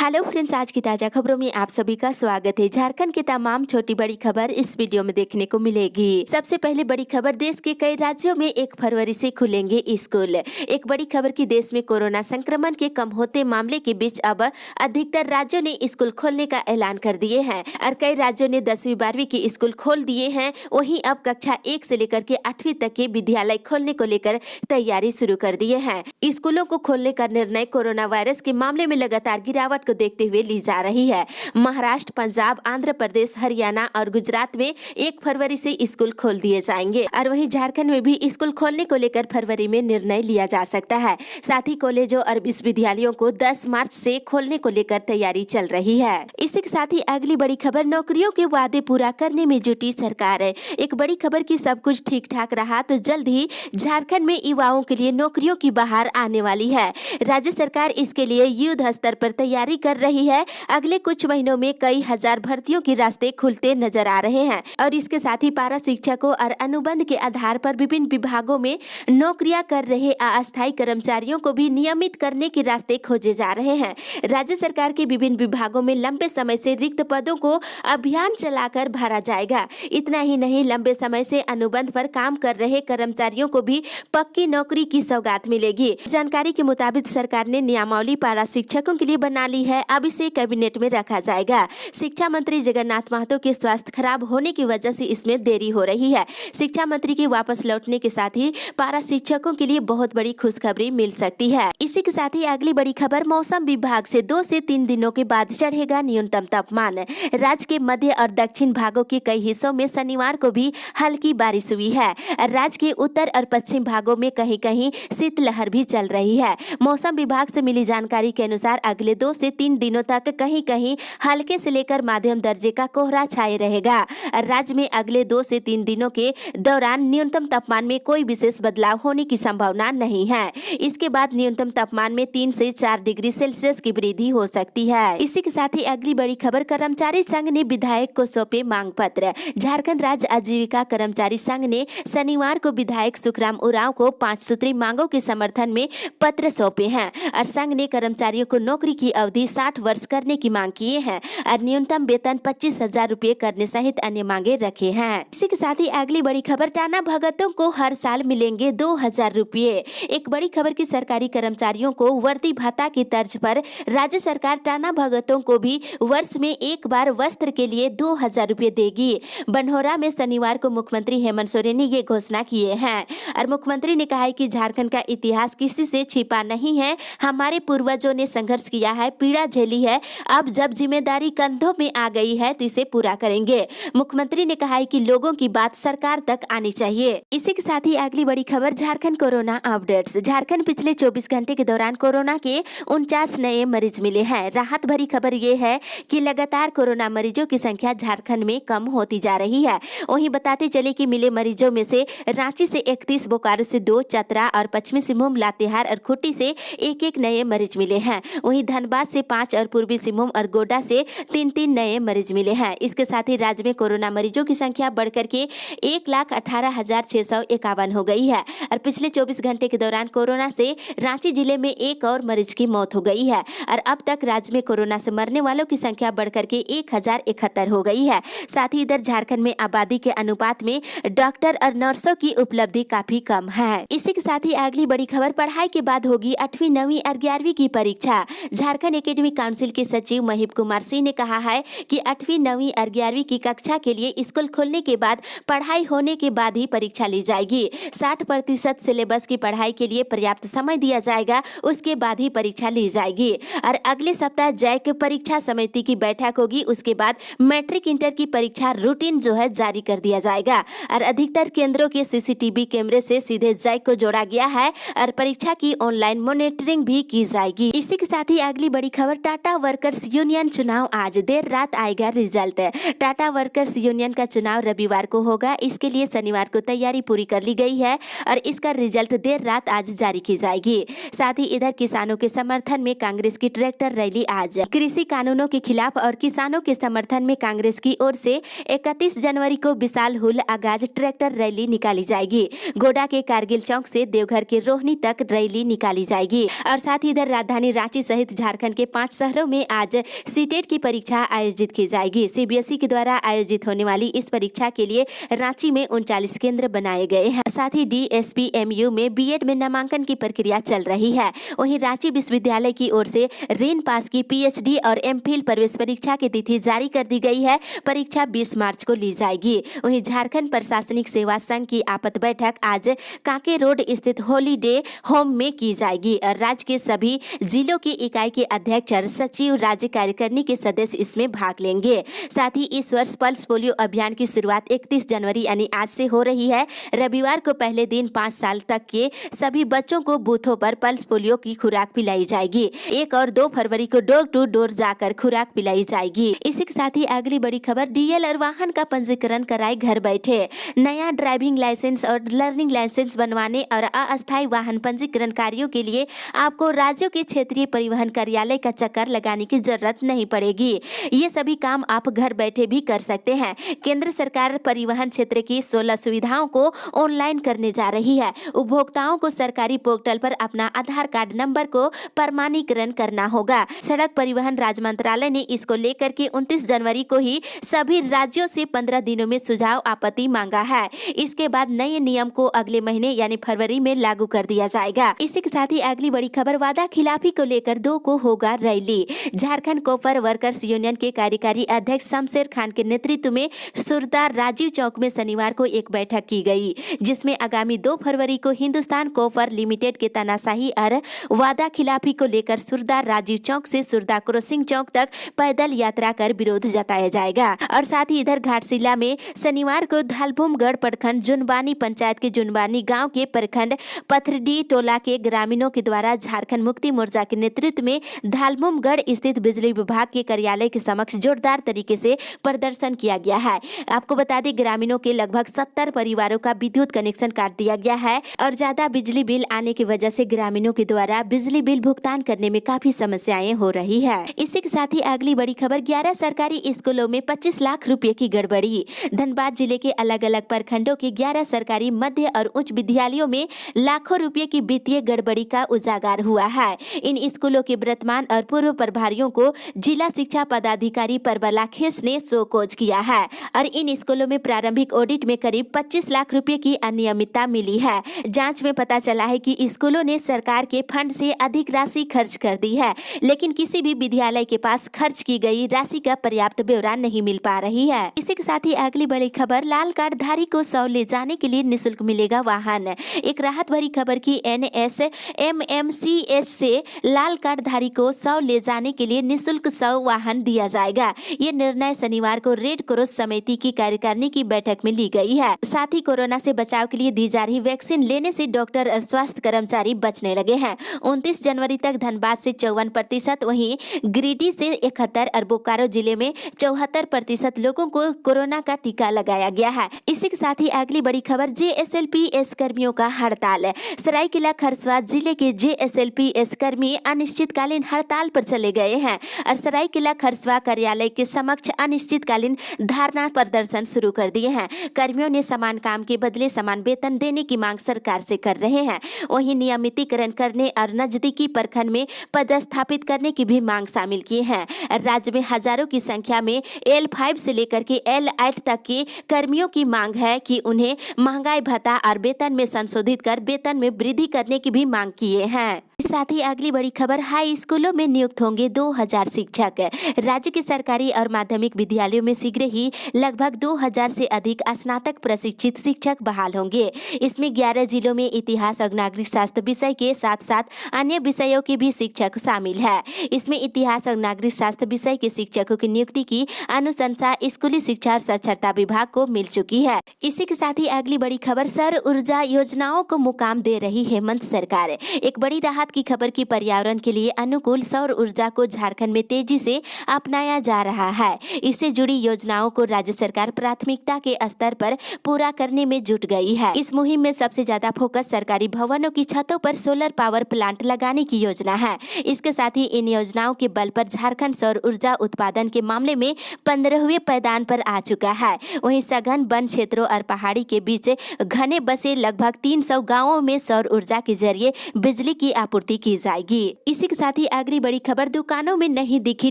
Hello friends, आज की ताजा खबरों में आप सभी का स्वागत है। झारखंड की तमाम छोटी बड़ी खबर इस वीडियो में देखने को मिलेगी। सबसे पहले बड़ी खबर, देश के कई राज्यों में 1 फरवरी से खुलेंगे स्कूल। एक बड़ी खबर की देश में कोरोना संक्रमण के कम होते मामले के बीच अब अधिकतर राज्यों ने स्कूल खोलने का ऐलान कर दिए हैं और कई राज्यों ने 10वीं 12वीं के स्कूल खोल दिए हैं। वहीं अब कक्षा 1 से लेकर के 8वीं तक के विद्यालय खोलने को लेकर तैयारी शुरू कर दिए हैं। स्कूलों को खोलने का निर्णय कोरोना वायरस के मामले में लगातार गिरावट को देखते हुए ली जा रही है। महाराष्ट्र, पंजाब, आंध्र प्रदेश, हरियाणा और गुजरात में 1 फरवरी से स्कूल खोल दिए जाएंगे और वहीं झारखंड में भी स्कूल खोलने को लेकर फरवरी में निर्णय लिया जा सकता है। साथ ही कॉलेजों और विश्वविद्यालयों को 10 मार्च से खोलने को लेकर तैयारी चल रही है। इसी के साथ ही अगली बड़ी खबर, नौकरियों के वादे पूरा करने में जुटी सरकार। एक बड़ी खबर की सब कुछ ठीक ठाक रहा तो जल्द ही झारखंड में युवाओं के लिए नौकरियों की बहार आने वाली है। राज्य सरकार इसके लिए युद्ध स्तर पर तैयारी कर रही है। अगले कुछ महीनों में कई हजार भर्तियों के रास्ते खुलते नजर आ रहे हैं और इसके साथ ही पारा शिक्षकों और अनुबंध के आधार पर विभिन्न विभागों में नौकरियां कर रहे अस्थायी कर्मचारियों को भी नियमित करने के रास्ते खोजे जा रहे हैं। राज्य सरकार के विभिन्न विभागों में लंबे समय से रिक्त पदों को अभियान चलाकर भरा जाएगा। इतना ही नहीं, लंबे समय से अनुबंध पर काम कर रहे कर्मचारियों को भी पक्की नौकरी की सौगात मिलेगी। जानकारी के मुताबिक सरकार ने नियमावली पारा शिक्षकों के लिए बना ली है। अब इसे कैबिनेट में रखा जाएगा। शिक्षा मंत्री जगन्नाथ महतो के स्वास्थ्य खराब होने की वजह से इसमें देरी हो रही है। शिक्षा मंत्री के वापस लौटने के साथ ही पारा शिक्षकों के लिए बहुत बड़ी खुशखबरी मिल सकती है। इसी के साथ ही अगली बड़ी खबर, मौसम विभाग से 2 से 3 दिनों के बाद चढ़ेगा न्यूनतम तापमान। राज्य के मध्य और दक्षिण भागों के कई हिस्सों में शनिवार को भी हल्की बारिश हुई है। राज्य के उत्तर और पश्चिम भागों में कहीं कहीं शीतलहर भी चल रही है। मौसम विभाग से मिली जानकारी के अनुसार अगले 2 से 3 दिनों तक कहीं कहीं हल्के से लेकर मध्यम दर्जे का कोहरा छाए रहेगा। राज्य में अगले 2 से 3 दिनों के दौरान न्यूनतम तापमान में कोई विशेष बदलाव होने की संभावना नहीं है। इसके बाद न्यूनतम तापमान में 3 से 4 डिग्री सेल्सियस की वृद्धि हो सकती है। इसी के साथ ही अगली बड़ी खबर, कर्मचारी संघ ने विधायक को सौंपे मांग पत्र। झारखंड राज्य आजीविका कर्मचारी संघ ने शनिवार को विधायक सुखराम उरांव को 5 सूत्री मांगों के समर्थन में पत्र सौंपे हैं और संघ ने कर्मचारियों को नौकरी की अवधि 60 वर्ष करने की मांग किए हैं और न्यूनतम वेतन 25,000 रुपए करने सहित अन्य मांगे रखे हैं। इसी के साथ ही अगली बड़ी खबर, टाना भगतों को हर साल मिलेंगे 2,000 रुपये। एक बड़ी खबर की सरकारी कर्मचारियों को वर्दी भत्ता की तर्ज पर राज्य सरकार टाना भगतों को भी वर्ष में एक बार वस्त्र के लिए 2,000 रुपये देगी। बनहोरा में शनिवार को मुख्यमंत्री हेमंत सोरेन ने ये घोषणा किए हैं और मुख्यमंत्री ने कहा है कि झारखंड का इतिहास किसी से छिपा नहीं है। हमारे पूर्वजों ने संघर्ष किया है, पीड़ा झेली है। अब जब जिम्मेदारी कंधों में आ गई है तो इसे पूरा करेंगे। मुख्यमंत्री ने कहा है कि लोगों की बात सरकार तक आनी चाहिए। इसी के साथ ही अगली बड़ी खबर, झारखंड कोरोना अपडेट्स। झारखंड पिछले 24 घंटे के दौरान कोरोना के 49 नए मरीज मिले हैं। राहत भरी खबर ये है कि लगातार कोरोना मरीजों की संख्या झारखंड में कम होती जा रही है। वहीं बताते चले कि मिले मरीजों में से रांची से 31, बोकारो से 2, चतरा और पश्चिमी सिंहभूम, लातेहार और खूंटी से 1-1 नए मरीज मिले हैं। वहीं धनबाद से 5 और पूर्वी सिंहभूम और गोड्डा से 3-3 नए मरीज मिले हैं। इसके साथ ही राज्य में कोरोना मरीजों की संख्या बढ़कर के 1,18,651 हो गई है और पिछले 24 घंटे के दौरान कोरोना से रांची जिले में 1 और मरीज की मौत हो गई है और अब तक राज्य में कोरोना से मरने वालों की संख्या बढ़कर के 1,071 हो गई है। साथ ही इधर झारखंड में आबादी के अनुपात में डॉक्टर और नर्सों की उपलब्धि काफी कम है। इसी के साथ ही अगली बड़ी खबर, पढ़ाई के बाद होगी 8वीं, 9वीं और 11वीं की परीक्षा। झारखंड एकेडमिक काउंसिल के सचिव महिप कुमार सिंह ने कहा है कि 8वीं, 9वीं और 11वीं की कक्षा के लिए स्कूल खोलने के बाद पढ़ाई होने के बाद ही परीक्षा ली जाएगी। 60% सिलेबस की पढ़ाई के लिए पर्याप्त समय दिया जाएगा, उसके बाद ही परीक्षा ली जाएगी और अगले सप्ताह जैक परीक्षा समिति की बैठक होगी। उसके बाद मैट्रिक इंटर की परीक्षा रूटीन जो है जारी कर दिया जाएगा और अधिकतर केंद्रों के CCTV कैमरे से सीधे जैक को जोड़ा गया है और परीक्षा की ऑनलाइन मॉनिटरिंग भी की जाएगी। इसी के साथ ही अगली बड़ी खबर, टाटा वर्कर्स यूनियन चुनाव, आज देर रात आएगा रिजल्ट। टाटा वर्कर्स यूनियन का चुनाव रविवार को होगा। इसके लिए शनिवार को तैयारी पूरी कर ली गई है और इसका रिजल्ट देर रात आज जारी की जाएगी। साथ ही इधर किसानों के समर्थन में कांग्रेस की ट्रैक्टर रैली आज। कृषि कानूनों के खिलाफ और किसानों के समर्थन में कांग्रेस की ओर से 31 जनवरी को विशाल हुल आगाज ट्रैक्टर रैली निकाली जाएगी। गोड्डा के कारगिल चौक से देवघर के रोहिणी तक रैली निकाली जाएगी और साथ ही इधर राजधानी रांची सहित झारखंड के 5 शहरों में आज सीटेट की परीक्षा आयोजित की जाएगी। सीबीएसई के द्वारा आयोजित होने वाली इस परीक्षा के लिए रांची में 39 केंद्र बनाए गए हैं। साथ ही डीएसपीएमयू में बीएड में नामांकन की प्रक्रिया चल रही है। वहीं रांची विश्वविद्यालय की ओर से रेन पास की पीएचडी और एमफिल प्रवेश परीक्षा की तिथि जारी कर दी गई है। परीक्षा 20 मार्च को ली जाएगी। वहीं झारखंड प्रशासनिक सेवा संघ की आपात बैठक आज कांके रोड स्थित हॉलीडे होम में की जाएगी और राज्य के सभी जिलों की इकाई के अध्यक्ष और सचिव, राज्य कार्यकारिणी के सदस्य इसमें भाग लेंगे। साथ ही इस वर्ष पल्स पोलियो अभियान की शुरुआत 31 जनवरी यानी आज से हो रही है। रविवार को पहले दिन 5 साल तक के सभी बच्चों को बूथों पर पल्स पोलियो की खुराक पिलाई जाएगी। 1 और 2 फरवरी को डोर टू डोर जाकर खुराक पिलाई जाएगी। इसी के साथ ही अगली बड़ी खबर, डीएल और वाहन का पंजीकरण कराए घर बैठे। नया ड्राइविंग लाइसेंस और लर्निंग लाइसेंस बनवाने और अस्थायी वाहन पंजीकरण कार्यों के लिए आपको राज्यों के क्षेत्रीय परिवहन कार्यालय का चक्कर लगाने की जरूरत नहीं पड़ेगी। ये सभी काम आप घर बैठे भी कर सकते हैं। केंद्र सरकार परिवहन क्षेत्र की 16 सुविधाओं को ऑनलाइन करने जा रही है। उपभोक्ताओं को सरकारी पोर्टल पर अपना आधार कार्ड नंबर को प्रमाणीकरण करना होगा। सड़क परिवहन राज्य मंत्रालय ने इसको लेकर के 29 जनवरी को ही सभी राज्यों से 15 दिनों में सुझाव आपत्ति मांगा है। इसके बाद नए नियम को अगले महीने यानी फरवरी में लागू कर दिया जाएगा। इसी के साथ ही अगली बड़ी खबर, वादा खिलाफी को लेकर 2 को होगा rally. Jharkhand copper workers union के कार्यकारी अध्यक्ष शमशेर खान के नेतृत्व में सुरदार राजीव चौक में शनिवार को एक बैठक की गई, जिसमें आगामी 2 फरवरी को हिंदुस्तान कॉपर लिमिटेड के तानाशाही और वादा खिलाफी को लेकर सुरदार राजीव चौक से सुरदा क्रॉसिंग चौक तक पैदल यात्रा कर विरोध जताया जाएगा। और साथ ही इधर घाटशिला में शनिवार को धालभूमगढ़ प्रखंड जुनबानी पंचायत के जुनबानी गांव के प्रखंड पथरडी टोला के ग्रामीणों के द्वारा झारखंड मुक्ति मोर्चा के नेतृत्व में धालभूमगढ़ स्थित बिजली विभाग के कार्यालय के समक्ष जोरदार तरीके से प्रदर्शन किया गया है। आपको बता दें, ग्रामीणों के लगभग 70 परिवारों का विद्युत कनेक्शन काट दिया गया है और ज्यादा बिजली बिल आने की वजह से ग्रामीणों के द्वारा बिजली बिल भुगतान करने में काफी समस्याएं हो रही है। इसी के साथ ही अगली बड़ी खबर, 11 सरकारी स्कूलों में 25 लाख रुपए की गड़बड़ी। धनबाद जिले के अलग अलग प्रखंडों के 11 सरकारी मध्य और उच्च विद्यालयों में लाखों रुपए की वित्तीय गड़बड़ी का उजागर हुआ है। इन स्कूलों के वर्तमान और पूर्व प्रभारियों को जिला शिक्षा पदाधिकारी परबला खेस ने शोकॉज किया है और इन स्कूलों में प्रारंभिक ऑडिट में करीब 25 लाख रुपए की अनियमितता मिली है। जांच में पता चला है कि स्कूलों ने सरकार के फंड से अधिक राशि खर्च कर दी है, लेकिन किसी भी विद्यालय के पास खर्च की गई राशि का पर्याप्त ब्यौरा नहीं मिल पा रही है। इसी के साथ ही अगली बड़ी खबर, लाल कार्ड धारी को 100 ले जाने के लिए निःशुल्क मिलेगा वाहन। एक राहत भरी खबर की NSMMCS से लाल कार्ड धारी को 100 ले जाने के लिए निःशुल्क 100 वाहन दिया जाएगा। ये निर्णय शनिवार को रेड क्रॉस समिति की कार्यकारिणी की बैठक में ली गई है। साथ ही कोरोना से बचाव के लिए दी जा रही वैक्सीन लेने से डॉक्टर और स्वास्थ्य कर्मचारी बचने लगे हैं। 29 जनवरी तक धनबाद से 54%, वहीं गिरिडीह से 71 और बोकारो जिले में 74% लोगों को कोरोना का टीका लगाया गया है। इसी के साथ ही अगली बड़ी खबर, JSLPS कर्मियों का हड़ताल। सरायकेला खरसावां जिले के JSLPS कर्मी अनिश्चितकालीन हड़ताल पर चले गए हैं और सरायकेला खरसावां कार्यालय के समक्ष अनिश्चितकालीन धरना प्रदर्शन शुरू कर दिए हैं। कर्मियों ने समान काम के बदले समान वेतन देने की मांग सरकार से कर रहे हैं। वहीं नियमितीकरण करने और नजदीकी प्रखंड में पदस्थापित करने की भी मांग शामिल की है। राज्य में हजारों की संख्या में L5 से लेकर के L8 तक के कर्मियों की मांग है कि उन्हें महंगाई भत्ता और वेतन में संशोधित कर वेतन में वृद्धि करने की भी मांग किए हैं। साथ ही अगली बड़ी खबर, हाई स्कूलों में नियुक्त होंगे 2000 शिक्षक। राज्य के सरकारी और माध्यमिक विद्यालयों में शीघ्र ही लगभग 2000 से अधिक स्नातक प्रशिक्षित शिक्षक बहाल होंगे। इसमें 11 जिलों में इतिहास और नागरिक शास्त्र विषय के साथ साथ अन्य विषयों के भी शिक्षक शामिल है। इसमें इतिहास और नागरिक शास्त्र विषय के शिक्षकों की नियुक्ति की अनुशंसा स्कूली शिक्षा और साक्षरता विभाग को मिल चुकी है। इसी के साथ ही अगली बड़ी खबर, सौर ऊर्जा योजनाओं को मुकाम दे रही हेमंत सरकार। एक बड़ी राहत की खबर की पर्यावरण के लिए अनुकूल सौर ऊर्जा को झारखंड में तेजी से अपनाया जा रहा है। इससे जुड़ी योजनाओं को राज्य सरकार प्राथमिकता के स्तर पर पूरा करने में जुट गई है। इस मुहिम में सबसे ज्यादा फोकस सरकारी भवनों की छतों पर सोलर पावर प्लांट लगाने की योजना है। इसके साथ ही इन योजनाओं के बल पर झारखंड सौर ऊर्जा उत्पादन के मामले में 15वें पायदान पर आ चुका है। वहीं सघन वन क्षेत्रों और पहाड़ी के बीच घने बसे लगभग 300 गाँवों में सौर ऊर्जा के जरिए बिजली की आपूर्ति आपूर्ति की जाएगी। इसी के साथ ही अगली बड़ी खबर, दुकानों में नहीं दिखी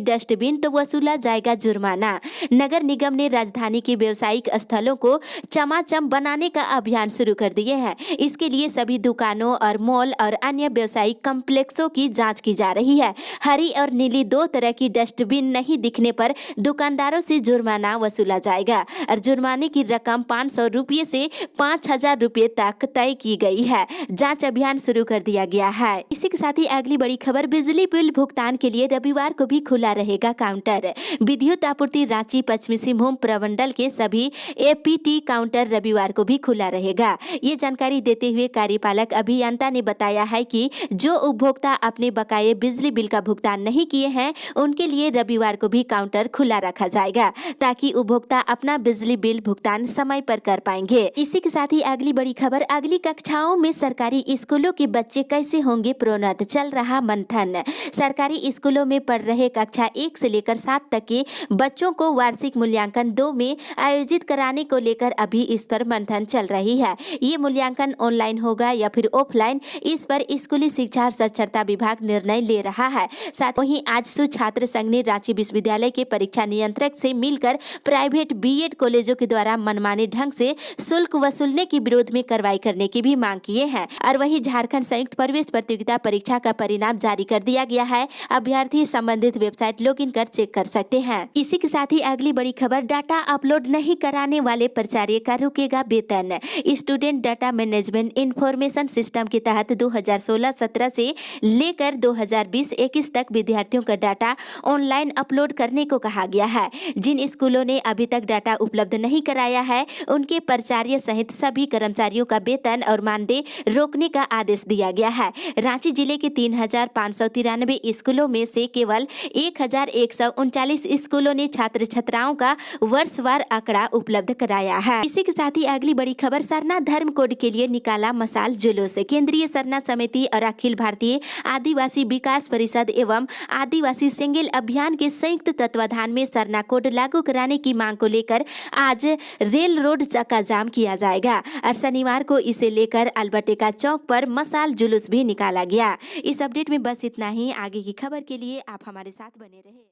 डस्टबिन तो वसूला जाएगा जुर्माना। नगर निगम ने राजधानी के व्यावसायिक स्थलों को चमाचम बनाने का अभियान शुरू कर दिए हैं। इसके लिए सभी दुकानों और मॉल और अन्य व्यावसायिक कॉम्प्लेक्सों की जांच की जा रही है। हरी और नीली दो तरह की डस्टबिन नहीं दिखने पर दुकानदारों से जुर्माना वसूला जाएगा और जुर्माने की रकम 500 रुपये से 5,000 रुपये तक तय की गई है। जांच अभियान शुरू कर दिया गया है। इसी के साथ ही अगली बड़ी खबर, बिजली बिल भुगतान के लिए रविवार को भी खुला रहेगा काउंटर। विद्युत आपूर्ति रांची पश्चिमी सिंहभूम प्रमंडल के सभी एपीटी काउंटर रविवार को भी खुला रहेगा। ये जानकारी देते हुए कार्यपालक अभियंता ने बताया है कि जो उपभोक्ता अपने बकाये बिजली बिल का भुगतान नहीं किए हैं उनके लिए रविवार को भी काउंटर खुला रखा जाएगा ताकि उपभोक्ता अपना बिजली बिल भुगतान समय पर कर पाएंगे। इसी के साथ ही अगली बड़ी खबर, अगली कक्षाओं में सरकारी स्कूलों के बच्चे कैसे होंगे प्रोन्नत, चल रहा मंथन। सरकारी स्कूलों में पढ़ रहे कक्षा 1 से लेकर 7 तक के बच्चों को वार्षिक मूल्यांकन 2 में आयोजित कराने को लेकर अभी इस पर मंथन चल रही है। ये मूल्यांकन ऑनलाइन होगा या फिर ऑफलाइन, इस पर स्कूली शिक्षा और साक्षरता विभाग निर्णय ले रहा है। साथ ही आज छात्र संघ ने रांची विश्वविद्यालय के परीक्षा नियंत्रक से मिलकर प्राइवेट बीएड कॉलेजों के द्वारा मनमाने ढंग से शुल्क वसूलने के विरोध में कार्रवाई करने की भी मांग किए हैं। और वहीं झारखंड संयुक्त प्रवेश प्रतियोगिता परीक्षा का परिणाम जारी कर दिया गया है। अभ्यर्थी संबंधित वेबसाइट लॉगिन कर चेक कर सकते हैं। इसी के साथ ही अगली बड़ी खबर, डाटा अपलोड नहीं कराने वाले प्राचार्य का रुकेगा वेतन। Student data management information system के तहत 2016-17 से लेकर 2020-21 तक विद्यार्थियों का डाटा ऑनलाइन अपलोड करने को कहा गया है। जिन स्कूलों ने अभी तक डाटा उपलब्ध नहीं कराया है उनके प्राचार्य सहित सभी कर्मचारियों का वेतन और मानदेय रोकने का आदेश दिया गया है। रांची जिले के 3,593 स्कूलों में से केवल 1,139 स्कूलों ने छात्र छात्राओं का वर्षवार आंकड़ा उपलब्ध कराया है। इसी के साथ ही अगली बड़ी खबर, सरना धर्म कोड के लिए निकाला मशाल जुलूस। केंद्रीय सरना समिति और अखिल भारतीय आदिवासी विकास परिषद एवं आदिवासी सेंगेल अभियान के संयुक्त तत्वाधान में सरना कोड लागू कराने की मांग को लेकर आज रेल रोड चक्का जाम किया जाएगा और शनिवार को इसे लेकर अल्बर्टेका चौक पर मशाल जुलूस भी निकाला गया। इस अपडेट में बस इतना ही। आगे की खबर के लिए आप हमारे साथ बने रहे।